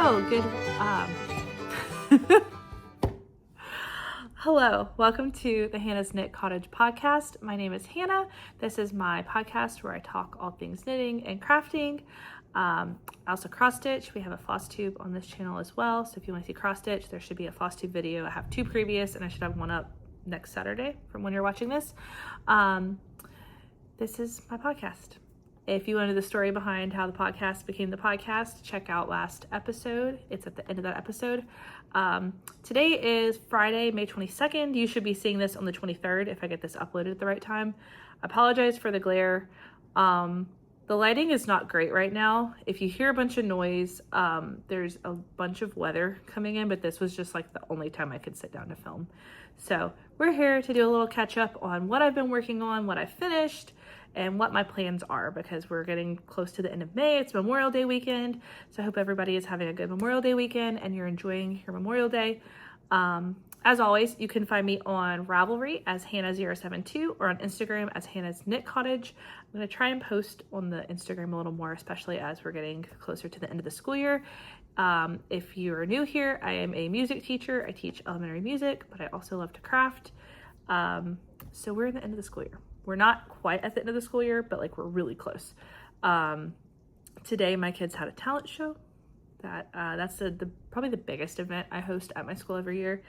Hello, hello, welcome to the Hannah's Knit Cottage podcast. My name is Hannah. This is my podcast where I talk all things knitting and crafting. I also cross stitch. We have a floss tube on this channel as well. So if you want to see cross stitch, there should be a floss tube video. I have two previous and I should have one up next Saturday from when you're watching this. This is my podcast. If you want to know the story behind how the podcast became the podcast, check out last episode. It's at the end of that episode. Today is Friday, May 22nd. You should be seeing this on the 23rd if I get this uploaded at the right time. I apologize for the glare. The lighting is not great right now. If you hear a bunch of noise, there's a bunch of weather coming in, but this was just like the only time I could sit down to film. So we're here to do a little catch up on what I've been working on, what I finished, and what my plans are, because we're getting close to the end of May. It's Memorial Day weekend, so I hope everybody is having a good Memorial Day weekend and you're enjoying your Memorial Day. As always, you can find me on Ravelry as Hannah072 or on Instagram as Hannah's Knit Cottage. I'm going to try and post on the Instagram a little more, especially as we're getting closer to the end of the school year. If you are new here, I am a music teacher. I teach elementary music, but I also love to craft. So we're in the end of the school year. We're not quite at the end of the school year, but like we're really close. Today my kids had a talent show. That's probably the biggest event I host at my school every year.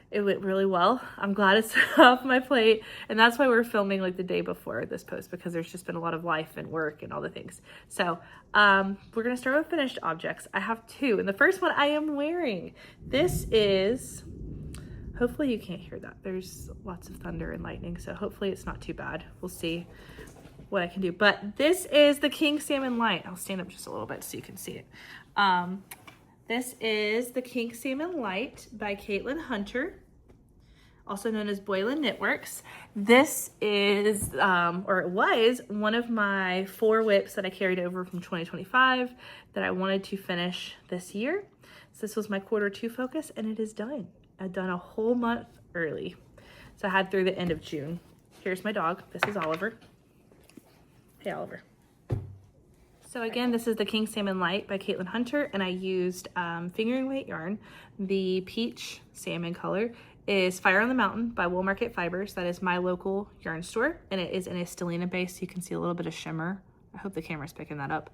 It went really well. I'm glad it's off my plate, and that's why we're filming like the day before this post, because there's just been a lot of life and work and all the things. So we're gonna start with finished objects. I have two, and the first one I am wearing. This is, hopefully you can't hear that. There's lots of thunder and lightning, so hopefully it's not too bad. We'll see what I can do. But this is the King Salmon Light. I'll stand up just a little bit so you can see it. This is the King Salmon Light by Caitlin Hunter, also known as Boylan Knitworks. This is, or it was, one of my 4 whips that I carried over from 2025 that I wanted to finish this year. So this was my Q2 focus, and it is done. I've done a whole month early. So I had through the end of June. Here's my dog. This is Oliver. Hey, Oliver. So again, this is the King Salmon Light by Caitlin Hunter, and I used fingering weight yarn. The peach salmon color is Fire on the Mountain by Wool Market Fibers. That is my local yarn store, and it is in a stellina base, so you can see a little bit of shimmer. I hope the camera's picking that up.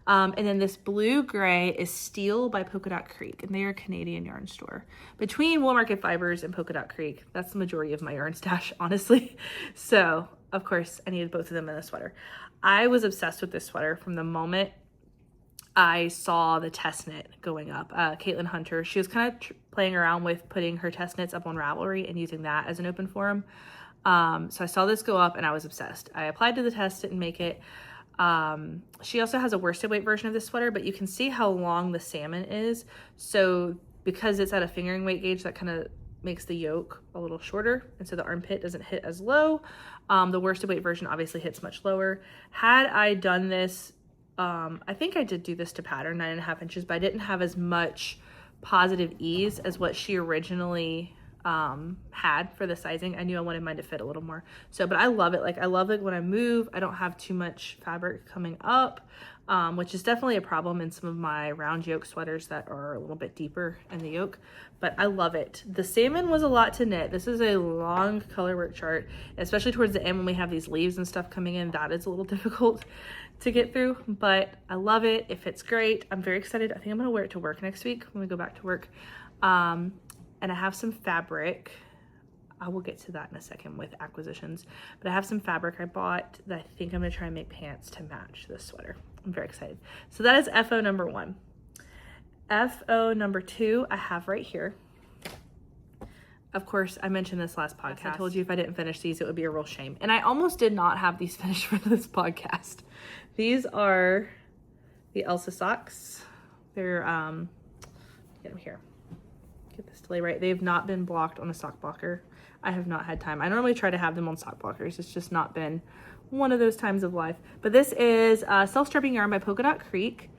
And then this blue-gray is Steel by Polka Dot Creek, and they are a Canadian yarn store. Between Wool Market Fibers and Polka Dot Creek, that's the majority of my yarn stash, honestly. So, of course, I needed both of them in a sweater. I was obsessed with this sweater from the moment I saw the test knit going up. Caitlin Hunter, she was kind of playing around with putting her test knits up on Ravelry and using that as an open forum. So I saw this go up and I was obsessed. I applied to the test, didn't make it. She also has a worsted weight version of this sweater, but you can see how long the salmon is. So because it's at a fingering weight gauge, that kind of makes the yoke a little shorter, and so the armpit doesn't hit as low. The worsted weight version obviously hits much lower. Had I done this, I think I did do this to pattern 9.5 inches, but I didn't have as much positive ease as what she originally had for the sizing. I knew I wanted mine to fit a little more. So, but I love it. Like, I love it when I move. I don't have too much fabric coming up, which is definitely a problem in some of my round yoke sweaters that are a little bit deeper in the yoke, but I love it. The salmon was a lot to knit. This is a long color work chart, especially towards the end when we have these leaves and stuff coming in. That is a little difficult to get through, but I love it. It fits great. I'm very excited. I think I'm gonna wear it to work next week when we go back to work. And I have some fabric. I will get to that in a second with acquisitions, but I have some fabric I bought that I think I'm gonna try and make pants to match this sweater. I'm very excited. So that is FO number 1. FO number 2 I have right here. Of course, I mentioned this last podcast. I told you if I didn't finish these, it would be a real shame. And I almost did not have these finished for this podcast. These are the Elsa socks. They're, get them here. Get this delay right. They have not been blocked on a sock blocker. I have not had time. I normally try to have them on sock blockers. It's just not been one of those times of life. But this is Self-Stripping Yarn by Polka Dot Creek.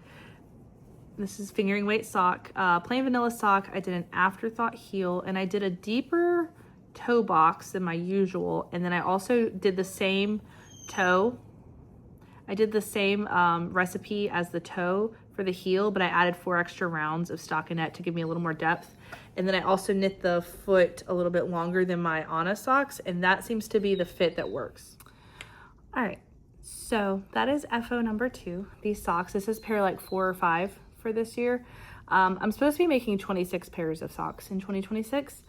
This is fingering weight sock, plain vanilla sock. I did an afterthought heel, and I did a deeper toe box than my usual. And then I also did the same toe. I did the same recipe as the toe for the heel, but I added 4 extra rounds of stockinette to give me a little more depth. And then I also knit the foot a little bit longer than my Anna socks, and that seems to be the fit that works. All right, so that is FO number 2, these socks. This is pair like 4 or 5 for this year. I'm supposed to be making 26 pairs of socks in 2026.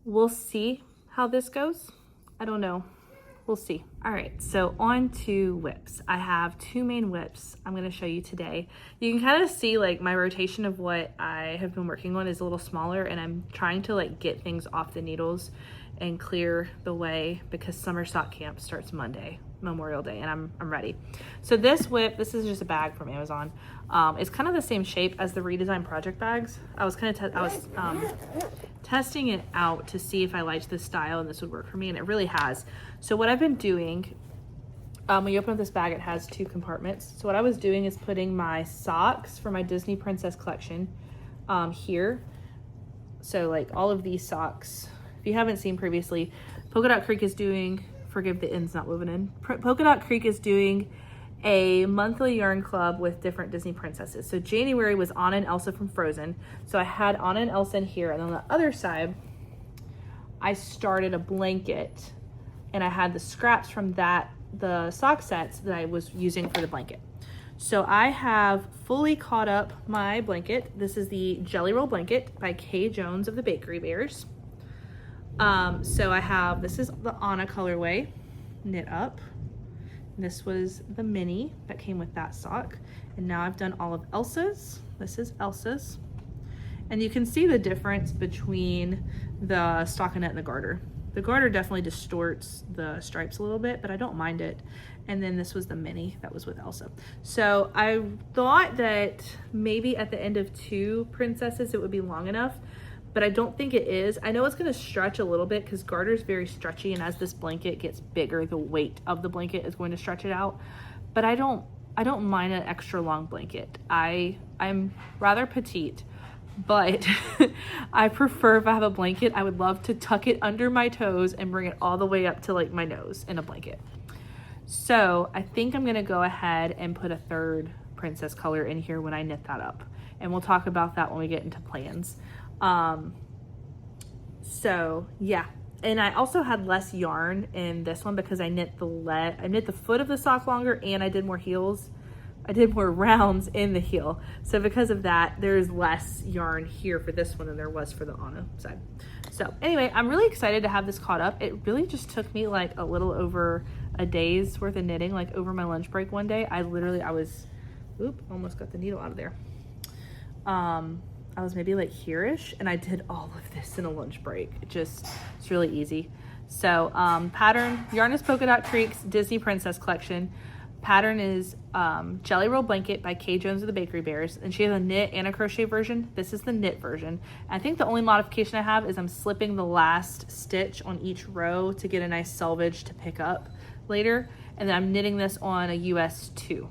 We'll see how this goes. I don't know. We'll see. All right, so on to whips. I have 2 main whips I'm gonna show you today. You can kind of see like my rotation of what I have been working on is a little smaller, and I'm trying to like get things off the needles and clear the way because summer sock camp starts Monday, Memorial Day, and I'm ready. So this whip, this is just a bag from Amazon. It's kind of the same shape as the redesigned project bags. I was testing it out to see if I liked this style and this would work for me, and it really has. So what I've been doing, when you open up this bag, it has 2 compartments. So what I was doing is putting my socks for my Disney Princess collection here. So like all of these socks, if you haven't seen previously, Polka Dot Creek is doing, forgive the ends not woven in, Polka Dot Creek is doing a monthly yarn club with different Disney princesses. So January was Anna and Elsa from Frozen. So I had Anna and Elsa in here, and on the other side, I started a blanket, and I had the scraps from that, the sock sets that I was using for the blanket. So I have fully caught up my blanket. This is the Jelly Roll Blanket by Kay Jones of the Bakery Bears. So I have, this is the Anna colorway, knit up. This was the mini that came with that sock. And now I've done all of Elsa's. This is Elsa's. And you can see the difference between the stockinette and the garter. The garter definitely distorts the stripes a little bit, but I don't mind it. And then this was the mini that was with Elsa. So I thought that maybe at the end of 2 princesses, it would be long enough, but I don't think it is. I know it's gonna stretch a little bit because garter is very stretchy, and as this blanket gets bigger, the weight of the blanket is going to stretch it out. But I don't mind an extra long blanket. I'm rather petite, but I prefer if I have a blanket, I would love to tuck it under my toes and bring it all the way up to like my nose in a blanket. So I think I'm gonna go ahead and put a 3rd princess color in here when I knit that up. And we'll talk about that when we get into plans. So yeah, and I also had less yarn in this one because I knit the foot of the sock longer, and I did more heels. I did more rounds in the heel. So because of that, there's less yarn here for this one than there was for the Anna side. So anyway, I'm really excited to have this caught up. It really just took me like a little over a day's worth of knitting, like over my lunch break one day. I was, almost got the needle out of there. I was maybe like here-ish, and I did all of this in a lunch break. It's really easy. So pattern, yarn is Polka Dot Creek's Disney Princess collection. Pattern is Jelly Roll Blanket by Kay Jones of the Bakery Bears, and she has a knit and a crochet version. This is the knit version. I think the only modification I have is I'm slipping the last stitch on each row to get a nice selvage to pick up later, and then I'm knitting this on a US 2.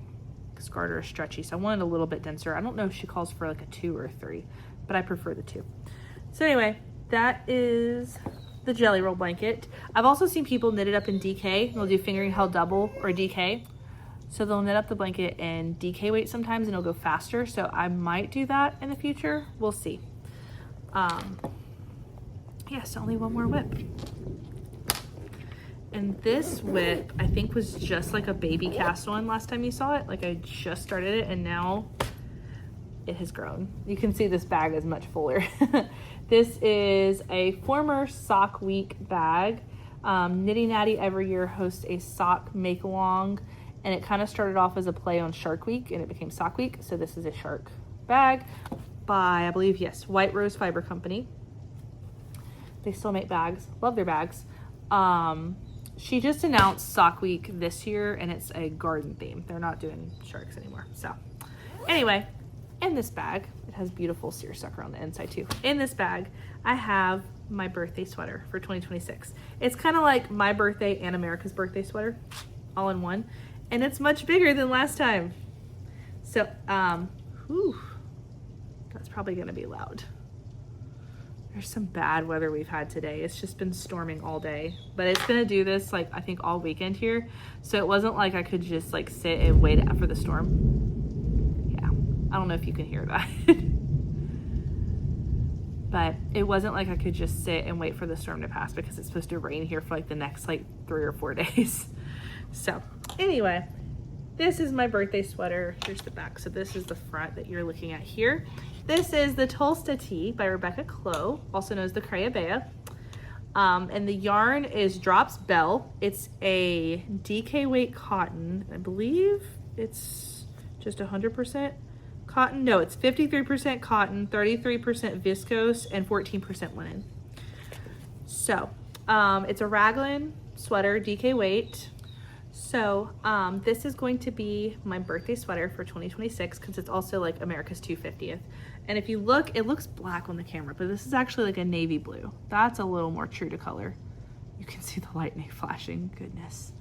Because garter is stretchy, so I wanted a little bit denser. I don't know if she calls for like a 2 or a 3, but I prefer the 2. So anyway, that is the Jelly Roll Blanket. I've also seen people knit it up in DK. They'll do fingering held double or DK. So they'll knit up the blanket in DK weight sometimes, and it'll go faster. So I might do that in the future. We'll see. So only one more whip. And this whip, I think, was just like a baby cast on last time you saw it. Like I just started it, and now it has grown. You can see this bag is much fuller. This is a former Sock Week bag. Nitty Natty every year hosts a sock make-along, and it kind of started off as a play on Shark Week, and it became Sock Week. So this is a shark bag by, I believe, yes, White Rose Fiber Company. They still make bags. Love their bags. She just announced Sock Week this year, and it's a garden theme. They're not doing sharks anymore. So anyway, in this bag, it has beautiful seersucker on the inside too. In this bag, I have my birthday sweater for 2026. It's kind of like my birthday and America's birthday sweater all in one, and it's much bigger than last time. So, that's probably gonna be loud. There's some bad weather we've had today. It's just been storming all day, but it's gonna do this like I think all weekend here. So it wasn't like I could just like sit and wait for the storm. Yeah, I don't know if you can hear that. But it wasn't like I could just sit and wait for the storm to pass because it's supposed to rain here for like the next like 3 or 4 days. So anyway, this is my birthday sweater. Here's the back. So this is the front that you're looking at here. This is the Tulsa Tee by Rebecca Clow, also known as the Crayabea. And the yarn is Drops Bell. It's a DK weight cotton. I believe it's just 100% cotton. No, it's 53% cotton, 33% viscose, and 14% linen. So it's a raglan sweater, DK weight. So this is going to be my birthday sweater for 2026 because it's also like America's 250th. And if you look, it looks black on the camera, but this is actually like a navy blue. That's a little more true to color. You can see the lightning flashing, goodness.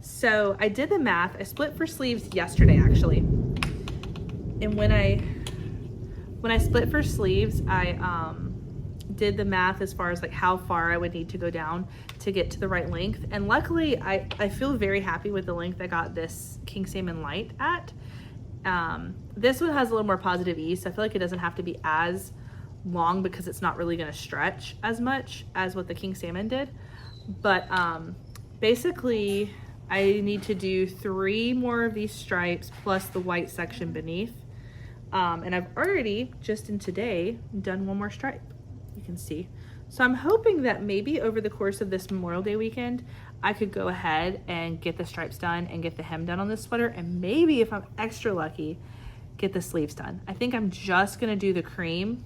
So I did the math. I split for sleeves yesterday actually. And when I split for sleeves, I did the math as far as like how far I would need to go down to get to the right length. And luckily I feel very happy with the length I got this King Salmon Light at. This one has a little more positive ease, so I feel like it doesn't have to be as long because it's not really going to stretch as much as what the King Salmon did. But basically I need to do 3 more of these stripes plus the white section beneath. And I've already, just in today, done 1 more stripe, you can see. So I'm hoping that maybe over the course of this Memorial Day weekend, I could go ahead and get the stripes done and get the hem done on this sweater. And maybe if I'm extra lucky, get the sleeves done. I think I'm just gonna do the cream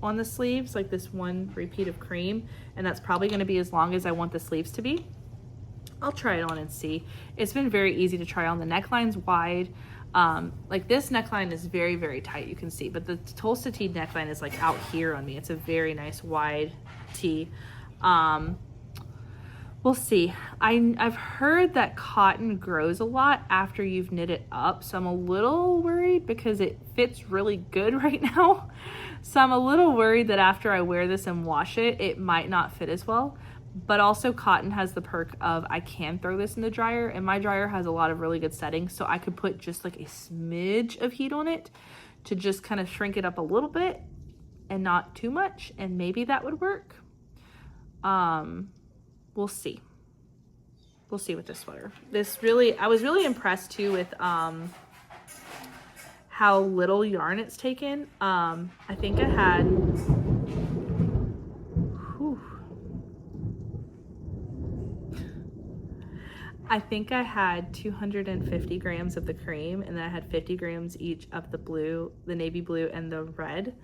on the sleeves, like this 1 repeat of cream. And that's probably gonna be as long as I want the sleeves to be. I'll try it on and see. It's been very easy to try on. The neckline's wide. Like this neckline is very, very tight, you can see, but the Tulsa Tee neckline is like out here on me. It's a very nice wide tee. We'll see. I've heard that cotton grows a lot after you've knit it up, so I'm a little worried because it fits really good right now. So I'm a little worried that after I wear this and wash it, it might not fit as well. But also cotton has the perk of I can throw this in the dryer, and my dryer has a lot of really good settings, so I could put just like a smidge of heat on it to just kind of shrink it up a little bit and not too much, and maybe that would work. We'll see. We'll see with this sweater. I was really impressed too with how little yarn it's taken. I think I had 250 grams of the cream, and then I had 50 grams each of the blue, the navy blue, and the red.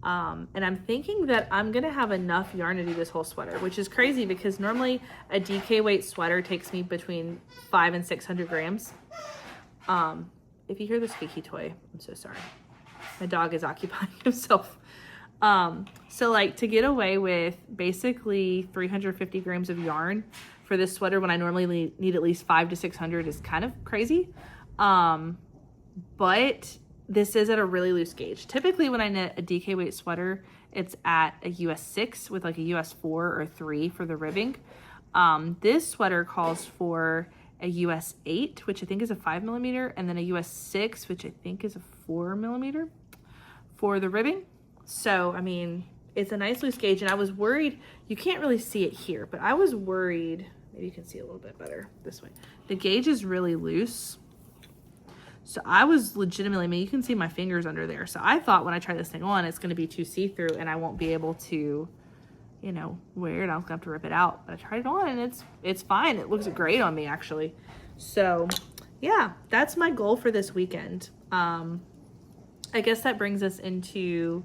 And I'm thinking that I'm gonna have enough yarn to do this whole sweater, which is crazy because normally a DK weight sweater takes me between 500 and 600 grams. If you hear the squeaky toy, I'm so sorry. My dog is occupying himself. So like to get away with basically 350 grams of yarn for this sweater when I normally need at least 500 to 600 is kind of crazy. But this is at a really loose gauge. Typically when I knit a DK weight sweater, it's at a US 6 with like a US 4 or 3 for the ribbing. This sweater calls for a US 8, which I think is a 5mm, and then a US 6, which I think is a 4mm for the ribbing. So, I mean, it's a nice loose gauge, and I was worried, you can't really see it here, but I was worried, maybe you can see a little bit better this way. The gauge is really loose. So I was legitimately, I mean, you can see my fingers under there. So I thought when I try this thing on, it's going to be too see-through and I won't be able to, you know, wear it. I'll have to rip it out. But I tried it on and it's fine. It looks great on me, actually. So yeah, that's my goal for this weekend. I guess that brings us into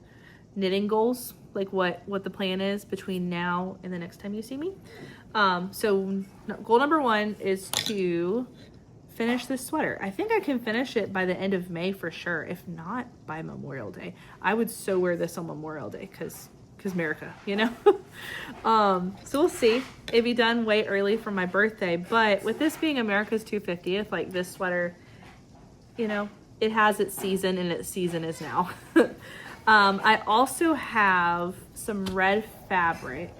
knitting goals, like what the plan is between now and the next time you see me. So goal number 1 is to finish this sweater. I think I can finish it by the end of May for sure, if not by Memorial Day. I would so wear this on Memorial Day because America, you know. So we'll see. It'd be done way early for my birthday, but with this being America's 250th, like this sweater, you know, it has its season and its season is now. I also have some red fabric.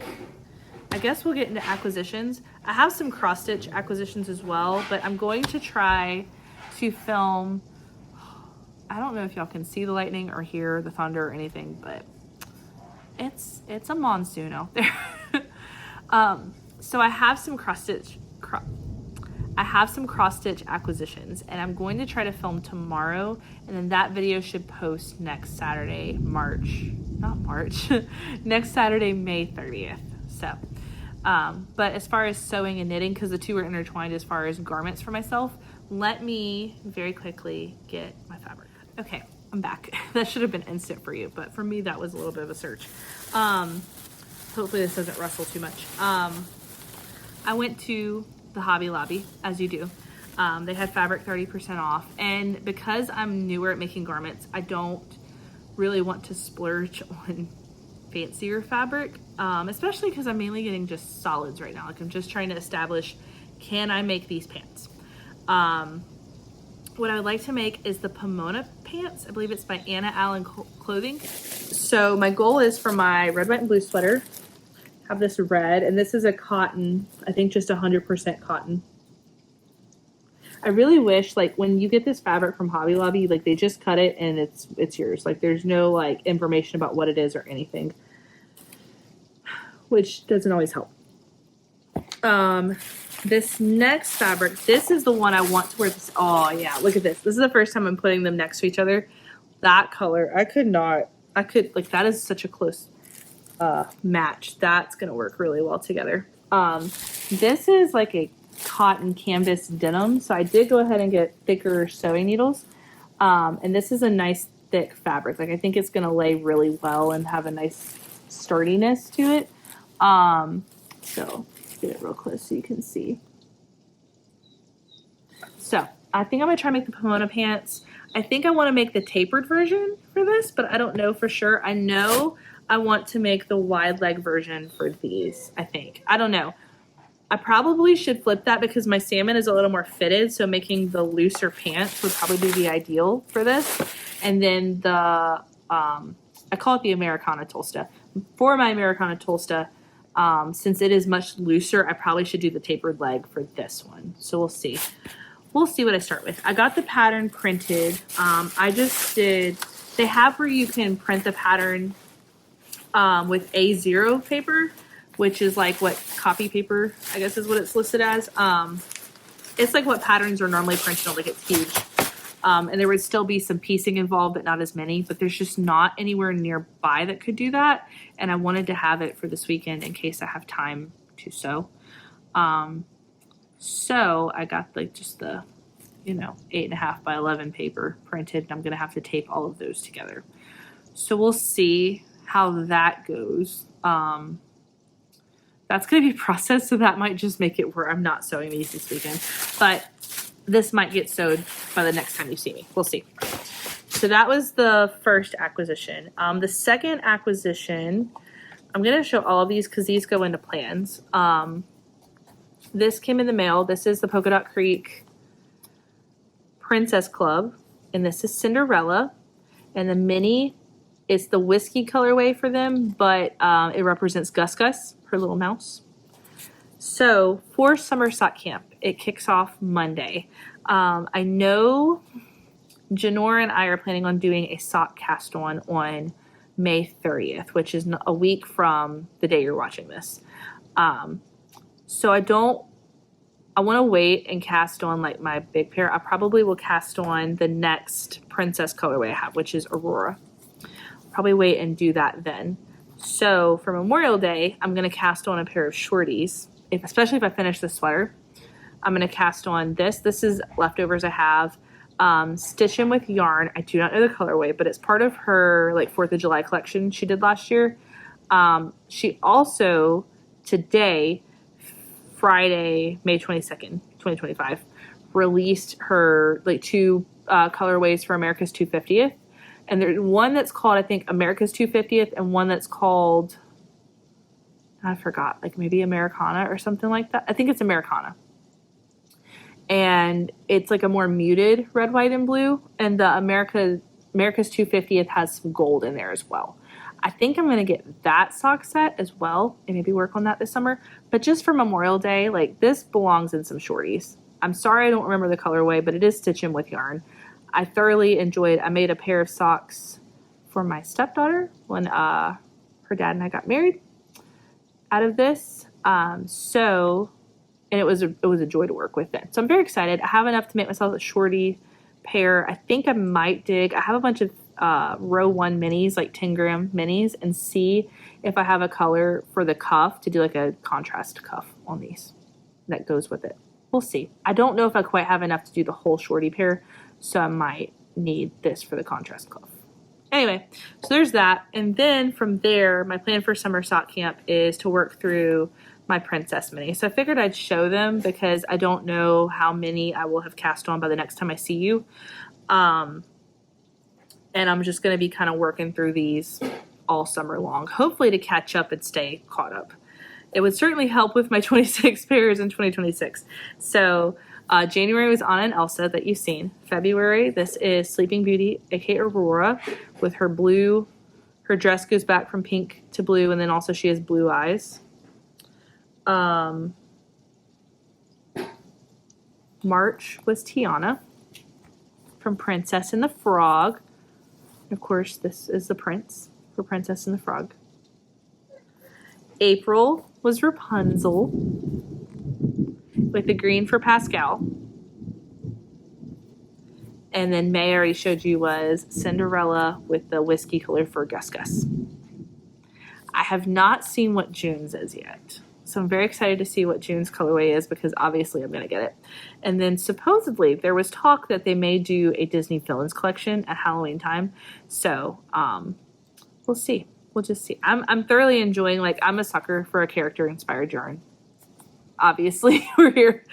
I guess we'll get into acquisitions. I have some cross stitch acquisitions as well, but I'm going to try to film, I don't know if y'all can see the lightning or hear the thunder or anything, but it's a monsoon out there. So I have some cross stitch acquisitions, and I'm going to try to film tomorrow, and then that video should post next Saturday, next Saturday, May 30th. So, but as far as sewing and knitting, because the two are intertwined as far as garments for myself, let me very quickly get my fabric. Okay, I'm back. That should have been instant for you, but for me, that was a little bit of a search. Hopefully this doesn't rustle too much. I went to the Hobby Lobby, as you do. They had fabric 30% off, and because I'm newer at making garments, I don't really want to splurge on fancier fabric, especially because I'm mainly getting just solids right now. Like, I'm just trying to establish, can I make these pants? What I would like to make is the Pomona pants. I believe it's by Anna Allen Clothing. So my goal is for my red, white, and blue sweater, have this red, and this is a cotton, I think just 100% cotton. I really wish, like, when you get this fabric from Hobby Lobby, like, they just cut it and it's yours. Like, there's no, like, information about what it is or anything, which doesn't always help. This next fabric, this is the one I want to wear. This, oh yeah, look at this. This is the first time I'm putting them next to each other. That color, like, that is such a close match. That's gonna work really well together. This is like a cotton canvas denim, so I did go ahead and get thicker sewing needles, and this is a nice thick fabric. Like, I think it's gonna lay really well and have a nice sturdiness to it. So get it real close so you can see. So I think I'm gonna try to make the Pomona pants. I think I want to make the tapered version for this, but I don't know for sure. I know I want to make the wide leg version for these, I think. I don't know. I probably should flip that because my salmon is a little more fitted, so making the looser pants would probably be the ideal for this. And then the, I call it the Americana Tolsta. For my Americana Tolsta, since it is much looser, I probably should do the tapered leg for this one. So we'll see. We'll see what I start with. I got the pattern printed. I just did, they have where you can print the pattern with A0 paper, which is like what copy paper, I guess is what it's listed as. It's like what patterns are normally printed on, like it's huge. And there would still be some piecing involved, but not as many, but there's just not anywhere nearby that could do that. And I wanted to have it for this weekend in case I have time to sew. So I got like just the, 8.5 by 11 paper printed, and I'm going to have to tape all of those together. So we'll see how that goes. That's going to be processed, so that might just make it where I'm not sewing these this weekend. But this might get sewed by the next time you see me. We'll see. So that was the first acquisition. The second acquisition, I'm going to show all of these because these go into plans. This came in the mail. This is the Polka Dot Creek Princess Club, and this is Cinderella. And the mini, it's the whiskey colorway for them, but it represents Gus Gus, her little mouse. So for summer sock camp, it kicks off Monday. I know Janora and I are planning on doing a sock cast on May 30th, which is a week from the day you're watching this. So I want to wait and cast on like my big pair. I probably will cast on the next princess colorway I have, which is Aurora. Probably wait and do that then. So for Memorial Day, I'm going to cast on a pair of shorties, especially if I finish the sweater. I'm going to cast on this. This is leftovers I have. Stitch 'em with yarn. I do not know the colorway, but it's part of her like 4th of July collection she did last year. She also today, Friday, May 22nd, 2025, released her like 2 colorways for America's 250th. And there's one that's called, I think, America's 250th, and one that's called, I forgot, like maybe Americana or something like that. I think it's Americana. And it's like a more muted red, white, and blue. And the America's 250th has some gold in there as well. I think I'm going to get that sock set as well and maybe work on that this summer. But just for Memorial Day, like this belongs in some shorties. I'm sorry I don't remember the colorway, but it is Stitch 'em with yarn. I thoroughly enjoyed. I made a pair of socks for my stepdaughter when her dad and I got married out of this. And it was a joy to work with it. So I'm very excited. I have enough to make myself a shorty pair. I think I might dig. I have a bunch of row 1 minis, like 10-gram minis, and see if I have a color for the cuff to do like a contrast cuff on these that goes with it. We'll see. I don't know if I quite have enough to do the whole shorty pair, so I might need this for the contrast cuff. Anyway, so there's that. And then from there, my plan for summer sock camp is to work through my princess mini. So I figured I'd show them because I don't know how many I will have cast on by the next time I see you. And I'm just going to be kind of working through these all summer long, hopefully to catch up and stay caught up. It would certainly help with my 26 pairs in 2026. So January was Anna and Elsa that you've seen. February, this is Sleeping Beauty, aka Aurora, with her blue. Her dress goes back from pink to blue, and then also she has blue eyes. March was Tiana from Princess and the Frog. Of course, this is the prince for Princess and the Frog. April was Rapunzel with the green for Pascal. And then May, I already showed you, was Cinderella with the whiskey color for Gus Gus. I have not seen what June's is yet. So I'm very excited to see what June's colorway is because obviously I'm going to get it. And then supposedly there was talk that they may do a Disney Villains collection at Halloween time. So we'll see. We'll just see. I'm thoroughly enjoying, like, I'm a sucker for a character inspired yarn. Obviously, we're here.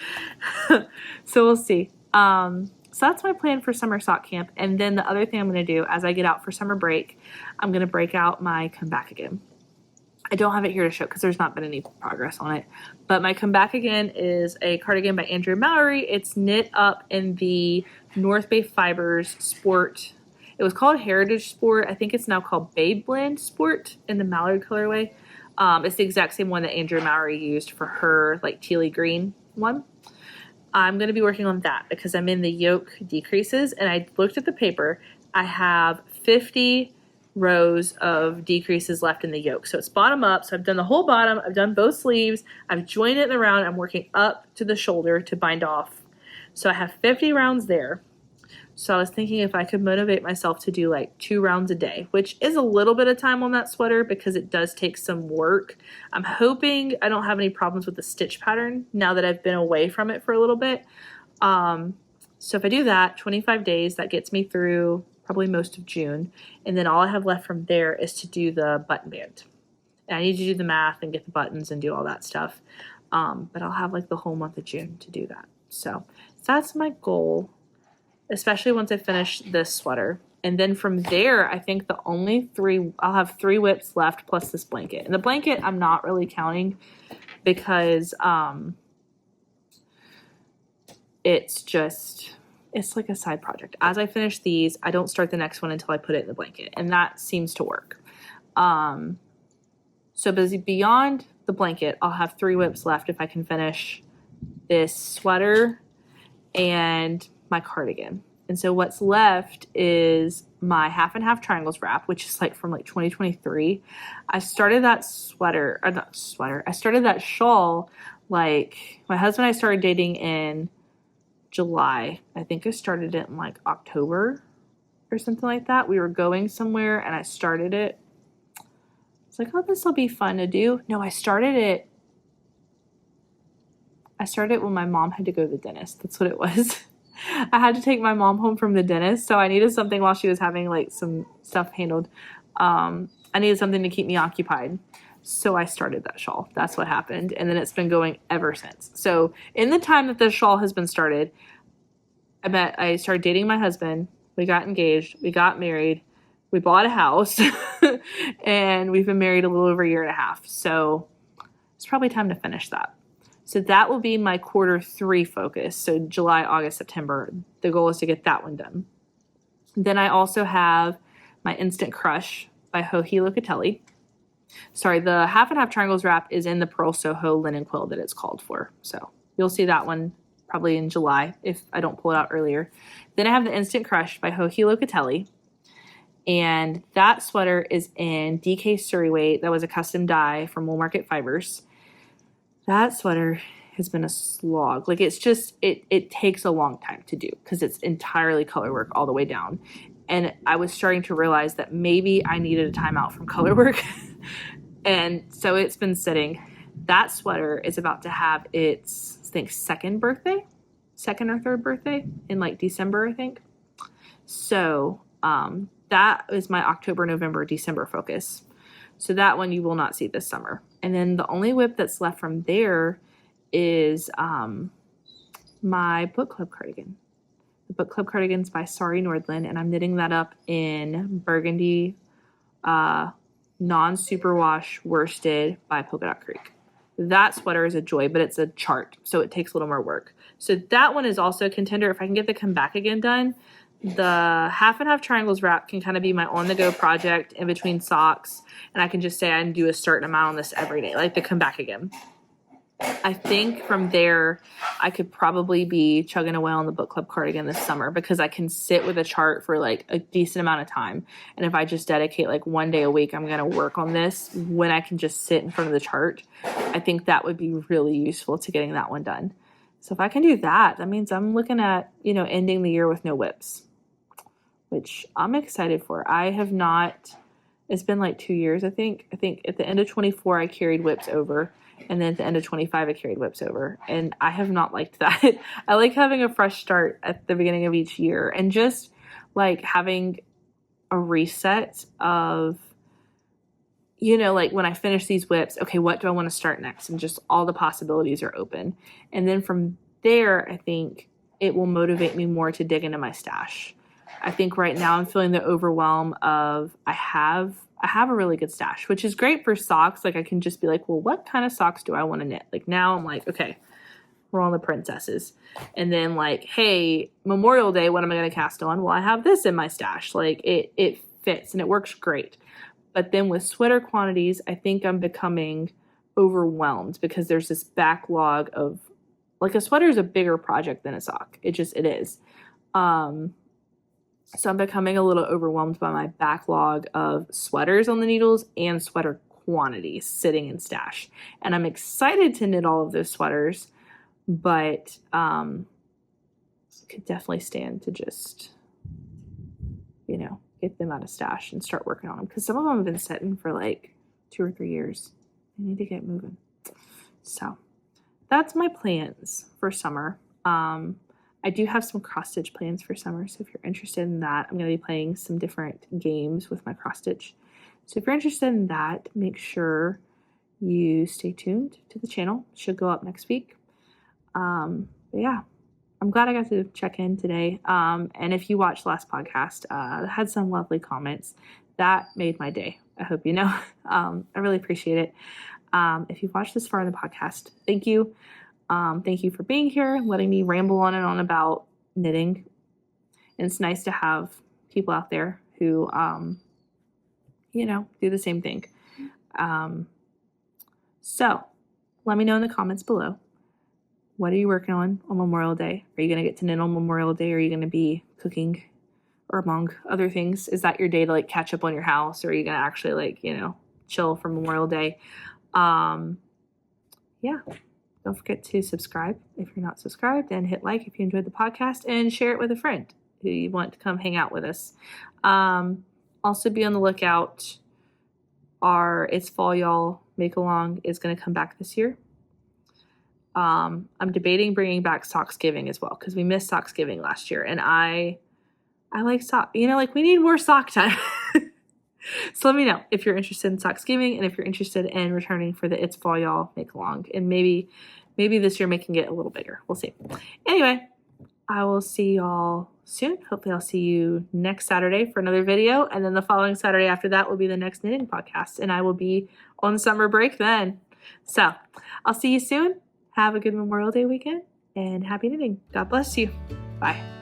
So we'll see. So that's my plan for summer sock camp. And then the other thing I'm going to do as I get out for summer break, I'm going to break out my Come Back Again. I don't have it here to show because there's not been any progress on it. But my Come Back Again is a cardigan by Andrea Mallory. It's knit up in the North Bay Fibers Sport. It was called Heritage Sport. I think it's now called Babe Blend Sport in the Mallory colorway. It's the exact same one that Andrea Mallory used for her like tealy green one. I'm going to be working on that because I'm in the yoke decreases, and I looked at the paper. I have 50 rows of decreases left in the yoke. So it's bottom up. So I've done the whole bottom. I've done both sleeves. I've joined it in the round. I'm working up to the shoulder to bind off. So I have 50 rounds there. So I was thinking if I could motivate myself to do like 2 rounds a day, which is a little bit of time on that sweater because it does take some work. I'm hoping I don't have any problems with the stitch pattern now that I've been away from it for a little bit. So if I do that, 25 days, that gets me through probably most of June. And then all I have left from there is to do the button band. And I need to do the math and get the buttons and do all that stuff. But I'll have like the whole month of June to do that. So that's my goal, especially once I finish this sweater. And then from there, I think I'll have 3 whips left plus this blanket. And the blanket I'm not really counting because it's like a side project. As I finish these, I don't start the next one until I put it in the blanket. And that seems to work. So beyond the blanket, I'll have 3 whips left if I can finish this sweater and my cardigan. And so what's left is my half and half triangles wrap, which is like from like 2023. I started that I started that shawl, like my husband and I started dating in July. I think I started it in like October or something like that. We were going somewhere and I started it. It's like, oh, this will be fun to do. No, I started it when my mom had to go to the dentist. That's what it was. I had to take my mom home from the dentist, so I needed something while she was having like some stuff handled. I needed something to keep me occupied. So I started that shawl. That's what happened. And then it's been going ever since. So in the time that this shawl has been started, I started dating my husband. We got engaged. We got married. We bought a house. And we've been married a little over 1.5 years. So it's probably time to finish that. So that will be my Q3 focus. So July, August, September. The goal is to get that one done. Then I also have my Instant Crush by Joji Locatelli. Sorry, the half and half triangles wrap is in the Pearl Soho linen quill that it's called for. So you'll see that one probably in July if I don't pull it out earlier. Then I have the Instant Crush by Joji Locatelli. And that sweater is in DK Surrey weight. That was a custom dye from Wool Market Fibers. That sweater has been a slog. Like, it's just, it takes a long time to do because it's entirely color work all the way down. And I was starting to realize that maybe I needed a timeout from color work. And so it's been sitting. That sweater is about to have its, I think, second or third birthday in like December, I think. So that is my October, November, December focus. So that one you will not see this summer. And then the only whip that's left from there is my book club cardigan. The book club cardigan's by Sari Nordland, and I'm knitting that up in burgundy non-superwash worsted by Polka Dot Creek. That sweater is a joy, but it's a chart, so it takes a little more work. So that one is also a contender. If I can get the Come Back Again done, the half and half triangles wrap can kind of be my on-the-go project in between socks, and I can just say I can do a certain amount on this every day, like the Come Back Again. I think from there, I could probably be chugging away on the book club cardigan this summer because I can sit with a chart for like a decent amount of time. And if I just dedicate like one day a week, I'm going to work on this when I can just sit in front of the chart. I think that would be really useful to getting that one done. So if I can do that, that means I'm looking at, ending the year with no whips, which I'm excited for. I have not, it's been like 2 years, I think. I think at the end of 24, I carried whips over. And then at the end of 25, I carried whips over. And I have not liked that. I like having a fresh start at the beginning of each year. And just like having a reset of, like when I finish these whips, okay, what do I want to start next? And just all the possibilities are open. And then from there, I think it will motivate me more to dig into my stash. I think right now I'm feeling the overwhelm of I have a really good stash, which is great for socks. Like I can just be like, well, what kind of socks do I want to knit? Like now I'm like, okay, we're on the princesses. And then like, hey, Memorial Day, what am I going to cast on? Well, I have this in my stash. Like it fits and it works great. But then with sweater quantities, I think I'm becoming overwhelmed because there's this backlog of like a sweater is a bigger project than a sock. It is. So I'm becoming a little overwhelmed by my backlog of sweaters on the needles and sweater quantities sitting in stash. And I'm excited to knit all of those sweaters, but could definitely stand to just, get them out of stash and start working on them. Because some of them have been sitting for like 2 or 3 years. I need to get moving. So that's my plans for summer. I do have some cross-stitch plans for summer, so if you're interested in that, I'm going to be playing some different games with my cross-stitch. So if you're interested in that, make sure you stay tuned to the channel. It should go up next week. But yeah, I'm glad I got to check in today. And if you watched last podcast, I had some lovely comments. That made my day. I hope you know. I really appreciate it. If you've watched this far in the podcast, thank you. Thank you for being here, letting me ramble on and on about knitting. And it's nice to have people out there who, do the same thing. So let me know in the comments below. What are you working on Memorial Day? Are you going to get to knit on Memorial Day? Or are you going to be cooking or among other things? Is that your day to like catch up on your house? Or are you going to actually chill for Memorial Day? Yeah. Don't forget to subscribe if you're not subscribed, and hit like if you enjoyed the podcast, and share it with a friend who you want to come hang out with us. Also be on the lookout. Our It's Fall Y'all make-along is going to come back this year. I'm debating bringing back Socksgiving as well because we missed Socksgiving last year, and I like sock. We need more sock time. So let me know if you're interested in Socksgiving and if you're interested in returning for the It's Fall Y'all make-along, and maybe this year making it a little bigger. We'll see. Anyway, I will see y'all soon. Hopefully I'll see you next Saturday for another video, and then the following Saturday after that will be the next knitting podcast, and I will be on summer break then. So I'll see you soon. Have a good Memorial Day weekend, and happy knitting. God bless you. Bye.